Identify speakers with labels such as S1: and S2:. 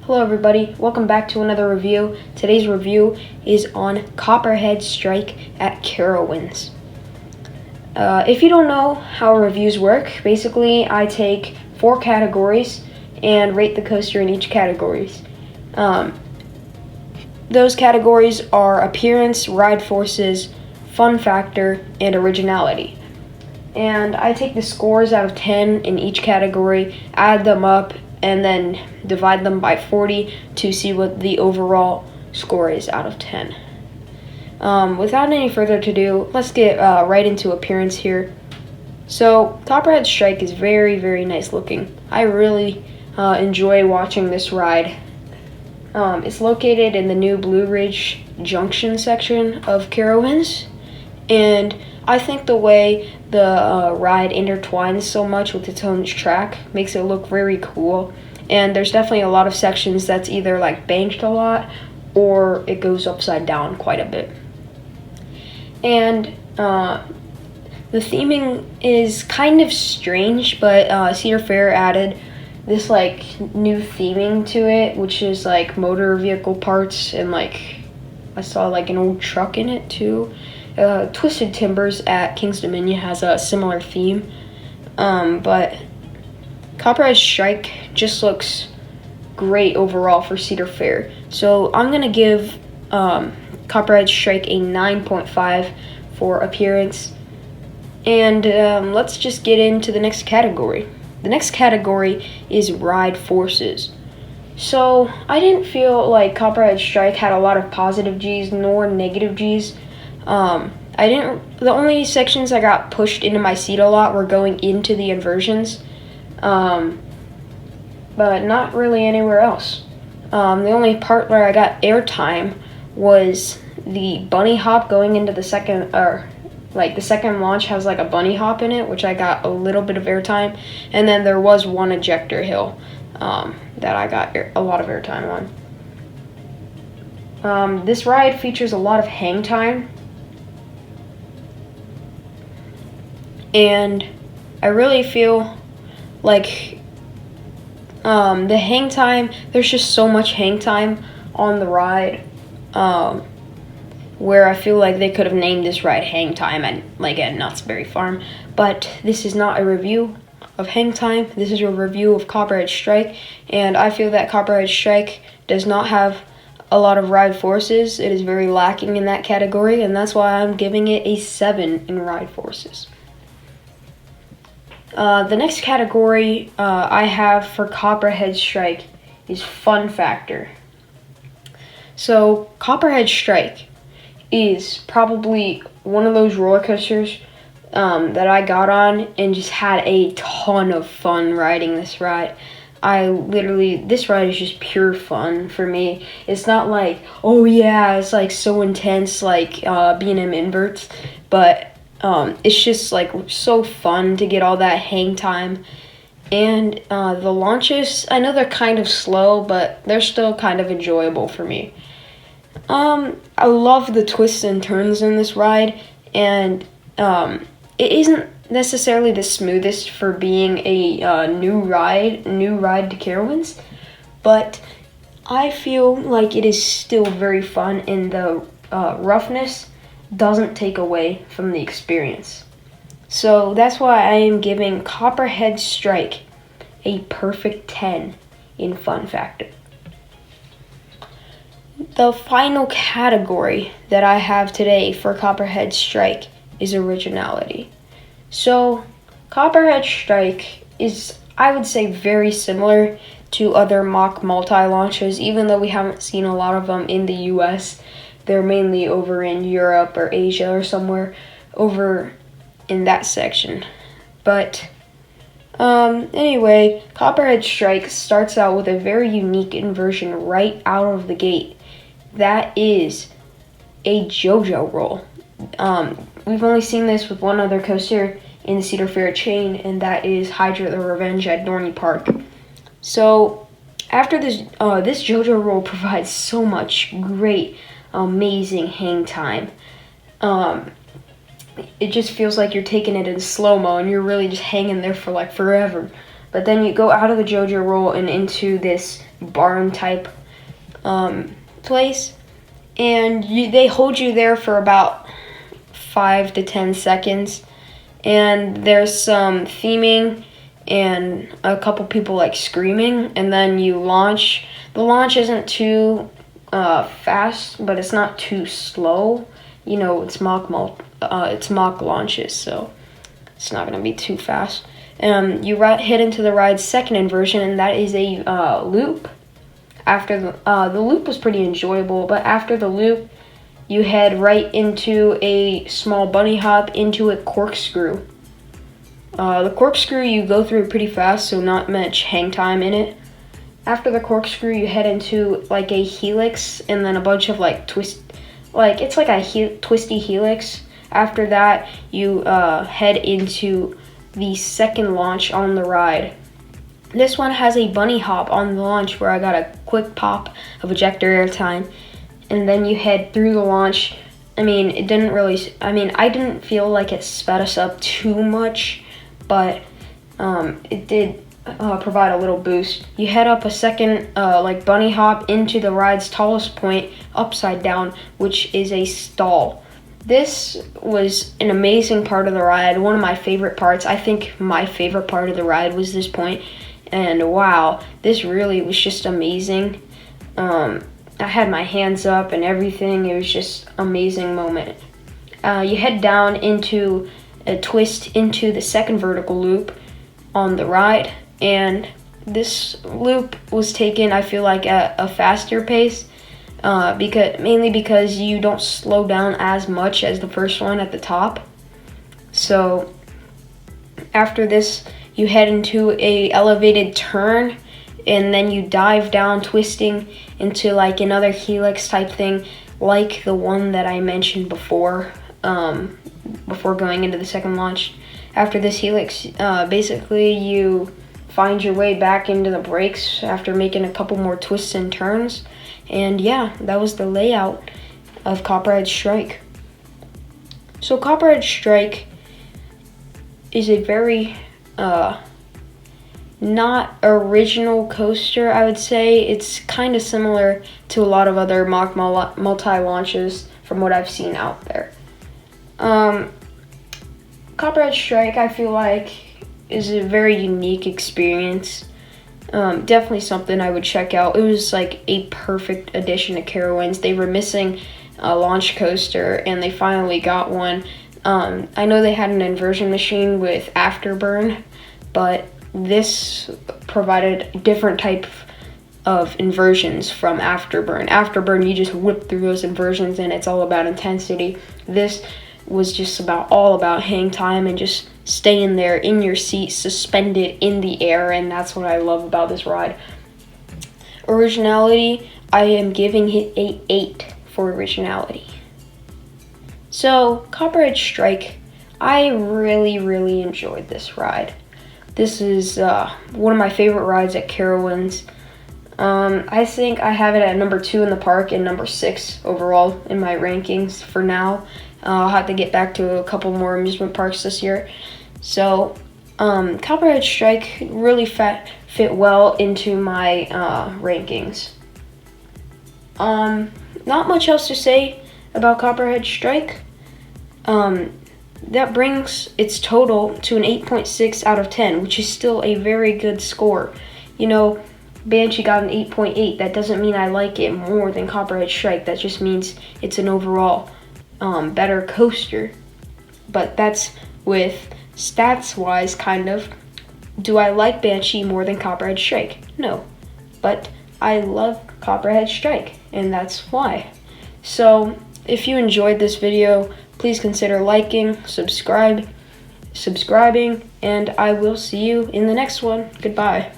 S1: Hello everybody, welcome back to another review. Today's review is on Copperhead Strike at Carowinds. If you don't know how reviews work, basically I take 4 categories and rate the coaster in each categories. Those categories are appearance, ride forces, fun factor, and originality. And I take the scores out of 10 in each category, add them up, and then divide them by 40 to see what the overall score is out of 10. Without any further ado, let's get right into appearance here. So, Copperhead Strike is very, very nice looking. I really enjoy watching this ride. It's located in the new Blue Ridge Junction section of Carowinds, and I think the way the ride intertwines so much with its own track makes it look very cool. And there's definitely a lot of sections that's either like banked a lot or it goes upside down quite a bit. And the theming is kind of strange, but Cedar Fair added this like new theming to it, which is like motor vehicle parts, and like I saw like an old truck in it too. Twisted Timbers at King's Dominion has a similar theme, but Copperhead Strike just looks great overall for Cedar Fair. So I'm going to give Copperhead Strike a 9.5 for appearance. And let's just get into the next category. The next category is ride forces. So I didn't feel like Copperhead Strike had a lot of positive G's nor negative G's. The only sections I got pushed into my seat a lot were going into the inversions, but not really anywhere else. The only part where I got airtime was the bunny hop going into the second, or like the second launch has like a bunny hop in it, which I got a little bit of airtime, and then there was one ejector hill that I got a lot of airtime on. This ride features a lot of hang time. And I really feel like the hang time, there's just so much hang time on the ride, where I feel like they could have named this ride Hang Time at Knott's Berry Farm. But this is not a review of hang time. This is a review of Copperhead Strike, and I feel that Copperhead Strike does not have a lot of ride forces. It is very lacking in that category, and that's why I'm giving it a 7 in ride forces. The next category I have for Copperhead Strike is fun factor. So Copperhead Strike is probably one of those roller coasters that I got on and just had a ton of fun riding this ride. This ride is just pure fun for me. It's not like, oh yeah, it's like so intense like B&M inverts, but it's just like so fun to get all that hang time. And the launches, I know they're kind of slow, but they're still kind of enjoyable for me. I love the twists and turns in this ride, and it isn't necessarily the smoothest for being a new ride to Carowinds, but I feel like it is still very fun, and the roughness doesn't take away from the experience. So that's why I am giving Copperhead Strike a perfect 10 in fun factor. The final category that I have today for Copperhead Strike is originality. So Copperhead Strike is, I would say, very similar to other mock multi-launches, even though we haven't seen a lot of them in the US. They're mainly over in Europe or Asia or somewhere over in that section. But anyway, Copperhead Strike starts out with a very unique inversion right out of the gate. That is a Jojo Roll. We've only seen this with one other coaster in the Cedar Fair chain, and that is Hydra the Revenge at Dorney Park. So after this Jojo Roll provides so much great, amazing hang time. It just feels like you're taking it in slow-mo and you're really just hanging there for like forever. But then you go out of the Jojo Roll and into this barn type place, and they hold you there for about 5 to 10 seconds, and there's some theming and a couple people like screaming, and then you launch. The launch isn't too fast, but it's not too slow. You know, it's mock launches, so it's not gonna be too fast. You head into the ride's second inversion, and that is a loop. After the loop was pretty enjoyable, but after the loop, you head right into a small bunny hop into a corkscrew. The corkscrew you go through pretty fast, so not much hang time in it. After the corkscrew, you head into like a helix, and then a bunch of like it's like a twisty helix. After that, you head into the second launch on the ride. This one has a bunny hop on the launch where I got a quick pop of ejector airtime, and then you head through the launch. I didn't feel like it sped us up too much, but it did provide a little boost. You head up a second like bunny hop into the ride's tallest point, upside down, which is a stall. This was an amazing part of the ride, one of my favorite parts. I think my favorite part of the ride was this point, and wow, this really was just amazing. I had my hands up and everything. It was just an amazing moment. You head down into a twist into the second vertical loop on the ride, and this loop was taken, I feel like, at a faster pace. Mainly because you don't slow down as much as the first one at the top. So after this, you head into a elevated turn, and then you dive down, twisting into like another helix type thing, like the one that I mentioned before going into the second launch. After this helix, basically you find your way back into the brakes after making a couple more twists and turns. And yeah, that was the layout of Copperhead Strike. So Copperhead Strike is a very not original coaster, I would say. It's kind of similar to a lot of other mock multi-launches from what I've seen out there. Copperhead Strike, I feel like, is a very unique experience. Definitely something I would check out. It was like a perfect addition to Carowinds. They were missing a launch coaster, and they finally got one. I know they had an inversion machine with Afterburn, but this provided a different type of inversions from Afterburn. Afterburn, you just whip through those inversions, and it's all about intensity. This was just all about hang time and just staying there in your seat, suspended in the air, and that's what I love about this ride. Originality, I am giving it a 8 for originality. So, Copperhead Strike, I really enjoyed this ride. This is one of my favorite rides at Carowinds. I think I have it at number 2 in the park and number 6 overall in my rankings for now. I'll have to get back to a couple more amusement parks this year. So, Copperhead Strike really fit well into my rankings. Not much else to say about Copperhead Strike. That brings its total to an 8.6 out of 10, which is still a very good score. You know, Banshee got an 8.8. That doesn't mean I like it more than Copperhead Strike. That just means it's an overall better coaster. But that's with stats-wise, kind of. Do I like Banshee more than Copperhead Strike? No. But I love Copperhead Strike, and that's why. So, if you enjoyed this video, please consider liking, subscribing, and I will see you in the next one. Goodbye.